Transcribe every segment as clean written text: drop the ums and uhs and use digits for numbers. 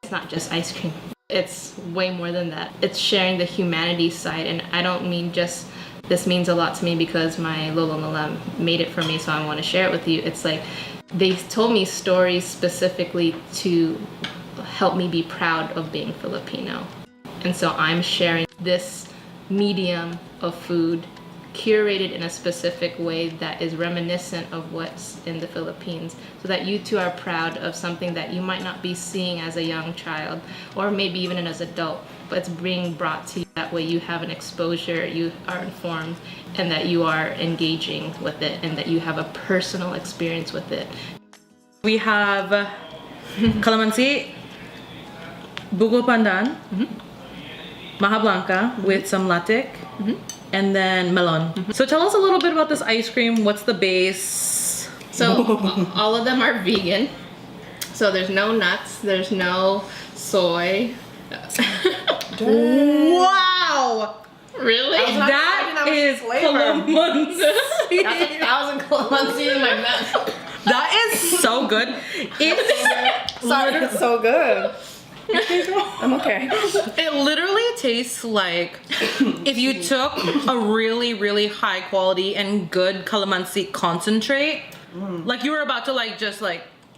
It's not just ice cream. It's way more than that. It's sharing the humanity side, and I don't mean just this means a lot to me because my lolo lola made it for me, so I want to share it with you. It's like they told me stories specifically to help me be proud of being Filipino. And so I'm sharing this medium of food curated in a specific way that is reminiscent of what's in the Philippines, so that you too are proud of something that you might not be seeing as a young child or maybe even as an adult, but it's being brought to you. That way you have an exposure, you are informed, and that you are engaging with it, and that you have a personal experience with it. We have calamansi, bugo pandan, maja blanca with some latic, and then melon. So tell us a little bit about this ice cream. What's the base? So all of them are vegan. So there's no nuts, there's no soy. Wow! Really? That is calamansi. That's 1,000 calamansi in my mouth. That is so good. It's Sorry, it's so good. I'm okay. It literally tastes like if you took a really, really high quality and good calamansi concentrate, like you were about to just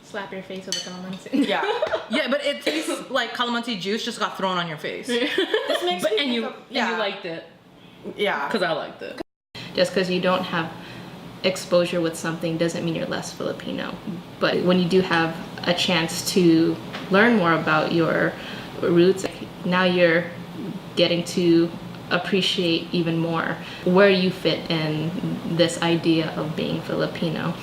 Slap your face with a calamansi. Yeah. yeah, but it tastes like calamansi juice just got thrown on your face. This makes me And you think of, yeah. liked it. Yeah. Because I liked it. Just because you don't have exposure with something doesn't mean you're less Filipino. But when you do have a chance to learn more about your roots, now you're getting to appreciate even more where you fit in this idea of being Filipino.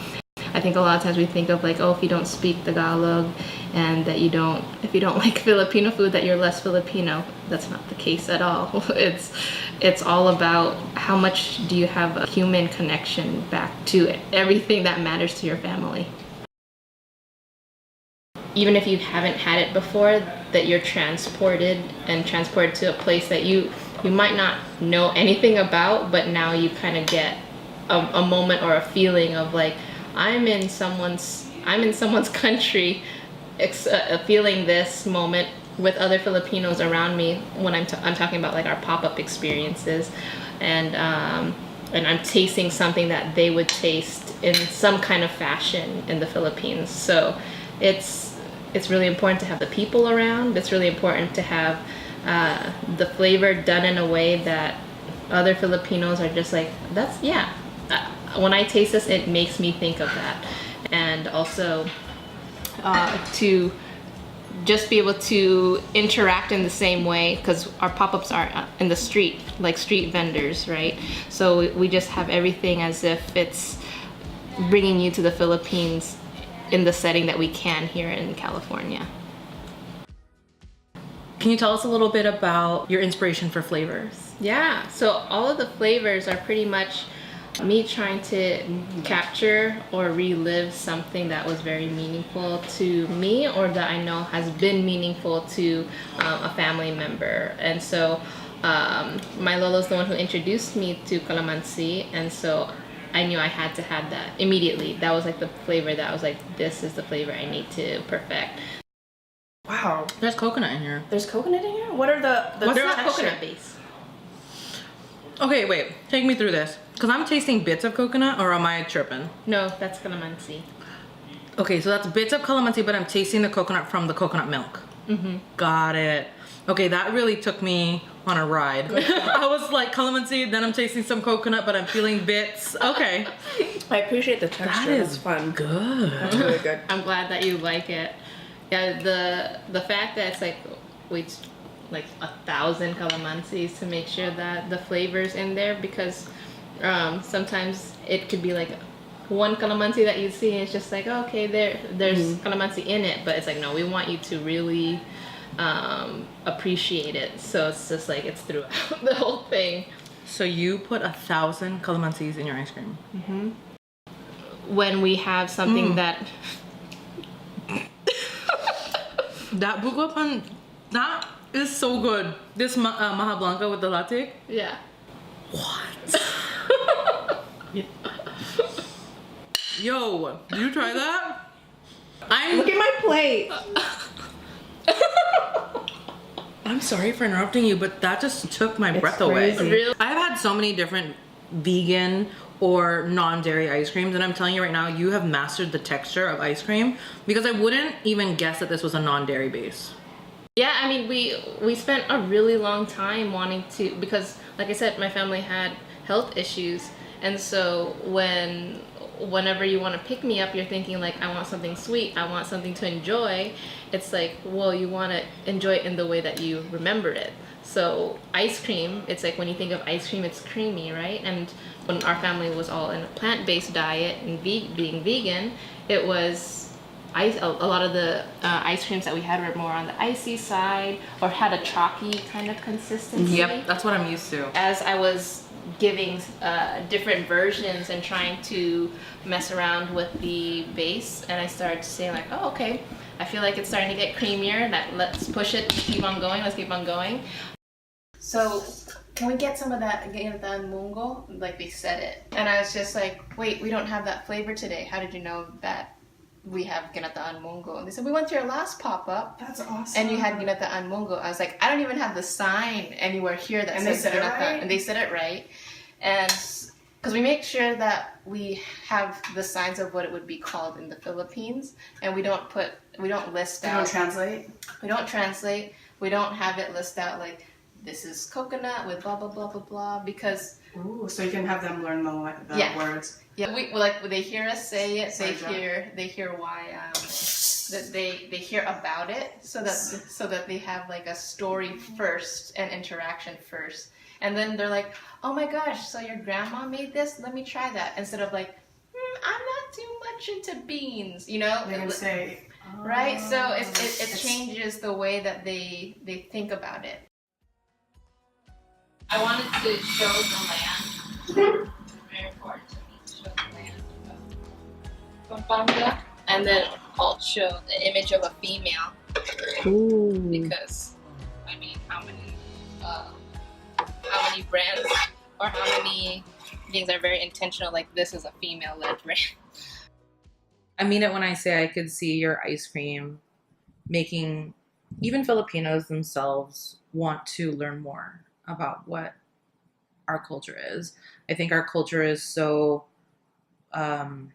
I think a lot of times we think of like, oh, if you don't speak Tagalog and that if you don't like Filipino food, that you're less Filipino. That's not the case at all. It's all about how much do you have a human connection back to everything that matters to your family. Even if you haven't had it before, that you're transported to a place that you might not know anything about, but now you kind of get a moment or a feeling of like, I'm in someone's country, feeling this moment with other Filipinos around me when I'm talking about like our pop-up experiences, and I'm tasting something that they would taste in some kind of fashion in the Philippines. So it's really important to have the people around. It's really important to have the flavor done in a way that other Filipinos are just like, when I taste this, it makes me think of that. And also to just be able to interact in the same way, because our pop-ups are in the street, like street vendors, right? So we just have everything as if it's bringing you to the Philippines in the setting that we can here in California. Can you tell us a little bit about your inspiration for flavors? Yeah, so all of the flavors are pretty much me trying to capture or relive something that was very meaningful to me, or that I know has been meaningful to a family member. And so my Lolo's the one who introduced me to calamansi, and so I knew I had to have that immediately. That was like the flavor that I was like, this is the flavor I need to perfect. Wow. There's coconut in here. There's coconut in here? What are the What's texture? not coconut base? Okay, wait. Take me through this. Because I'm tasting bits of coconut, or am I tripping? No, that's calamansi. Okay, so that's bits of calamansi, but I'm tasting the coconut from the coconut milk. Got it. Okay, that really took me on a ride. I was like calamansi, then I'm tasting some coconut, but I'm feeling bits. Okay. I appreciate the texture. That That's is fun. good. That's really good. I'm glad that you like it. Yeah, the fact that it's like 1,000 calamansis to make sure that the flavor's in there, because sometimes it could be like one calamansi that you see and it's just like, okay, there's calamansi in it, but it's like, no, we want you to really appreciate it. So it's just like it's throughout the whole thing. So you put 1,000 calamansis in your ice cream? When we have something that That bugo pan, that is so good. This maja blanca with the latte. yeah. What? Yo, did you try that? Look at my plate. I'm sorry for interrupting you, but that just took my breath away. crazy. Really? I've had so many different vegan or non-dairy ice creams, and I'm telling you right now, you have mastered the texture of ice cream, because I wouldn't even guess that this was a non-dairy base. Yeah, I mean, we spent a really long time wanting to, because like I said, my family had health issues, and so whenever you want to pick me up, you're thinking like, I want something sweet, I want something to enjoy. It's like, well, you want to enjoy it in the way that you remember it. So ice cream, it's like when you think of ice cream, it's creamy, right? And when our family was all in a plant-based diet and being vegan, it was a lot of the ice creams that we had were more on the icy side or had a chalky kind of consistency. Yep, that's what I'm used to. As I was giving different versions and trying to mess around with the base, and I started saying like, oh, okay, I feel like it's starting to get creamier. Let's push it, keep on going, let's keep on going. So can we get some of that ginatan mungo? Like they said it. And I was just like, wait, we don't have that flavor today. How did you know that we have ginatan mungo? And they said, we went to your last pop-up. That's awesome. And you had ginatan mungo. I was like, I don't even have the sign anywhere here that says said it ginatan. right? And they said it right. And because we make sure that we have the signs of what it would be called in the Philippines, and we don't list They out. don't translate? We don't translate. We don't have it list out like, this is coconut with blah, blah, blah, blah, blah, because... Ooh, so you can have them learn the Yeah. words. Yeah, like when they hear us say it, Sorry, they hear why that they hear about it, so that they have like a story first and interaction first, and then they're like, oh my gosh, so your grandma made this? Let me try that. Instead of like, I'm not too much into beans, you know? They can say, Right? So it It's- changes the way that they think about it. I wanted to show the land. Very important to me to show the land of Pampanga, and then I'll show the image of a female, because I mean, how many brands or how many things are very intentional? Like this is a female-led brand. I mean it when I say I could see your ice cream making even Filipinos themselves want to learn more about what our culture is. I think our culture is so, there's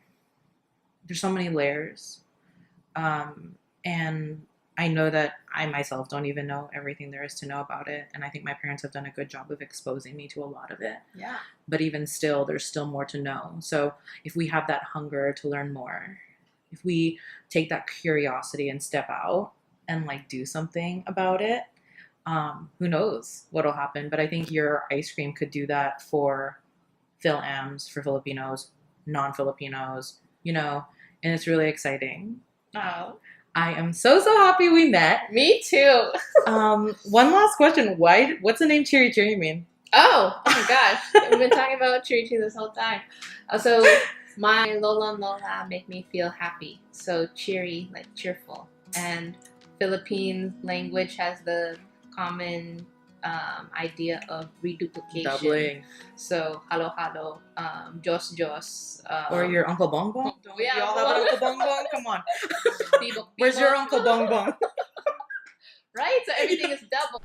so many layers. And I know that I myself don't even know everything there is to know about it. And I think my parents have done a good job of exposing me to a lot of it. Yeah. But even still, there's still more to know. So if we have that hunger to learn more, if we take that curiosity and step out and like do something about it, who knows what'll happen. But I think your ice cream could do that for Phil-Ams, for Filipinos, non-Filipinos, you know, and it's really exciting. Oh, I am so happy we met. me too. One last question. What's the name Cheeri Cheeri mean? Oh my gosh, we've been talking about Cheeri Cheeri this whole time. So my Lola and Lola make me feel happy. So cheery, like cheerful. And Philippine language has the common idea of reduplication. Doubling. So halo halo, Diyos. Or your Uncle Bong Bong? Don't Yeah, we all have an Uncle Bong Bong? Come on. Tibok, Where's tibok. your Uncle Bong Bong? Right? So everything is doubled.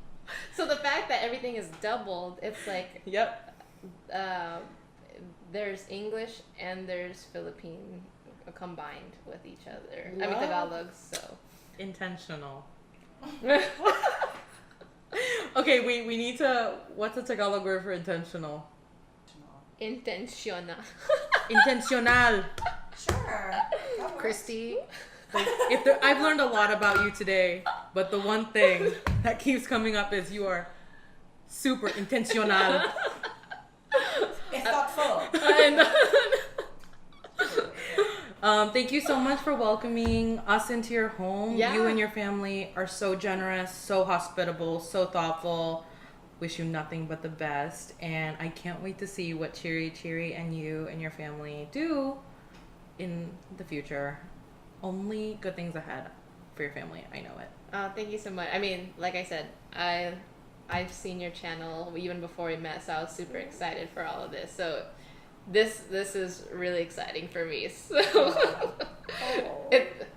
So the fact that everything is doubled, it's like Yep. there's English and there's Philippine combined with each other. I mean Wow. Tagalog, so. Intentional. Okay, we need to. What's the Tagalog word for intentional? Intentional. Intentional. Sure. Christy. I've learned a lot about you today, but the one thing that keeps coming up is you are super intentional. It's thoughtful. Thank you so much for welcoming us into your home. Yeah. You and your family are so generous, so hospitable, so thoughtful. Wish you nothing but the best, and I can't wait to see what Cheeri Cheeri and you and your family do in the future. Only good things ahead for your family. I know it. Thank you so much. I mean, like I said, I've seen your channel even before we met, so I was super excited for all of this. So this is really exciting for me. So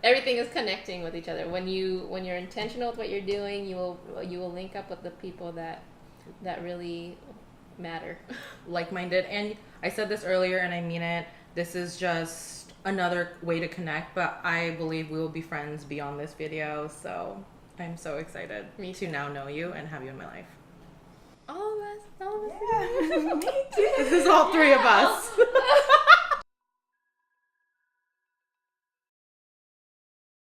everything is connecting with each other. When you're intentional with what you're doing, you will link up with the people that really matter. Like-minded. And I said this earlier and I mean it. This is just another way to connect, but I believe we will be friends beyond this video. So I'm so excited to now know you and have you in my life. All of us. Yeah, me too. This is all three of us.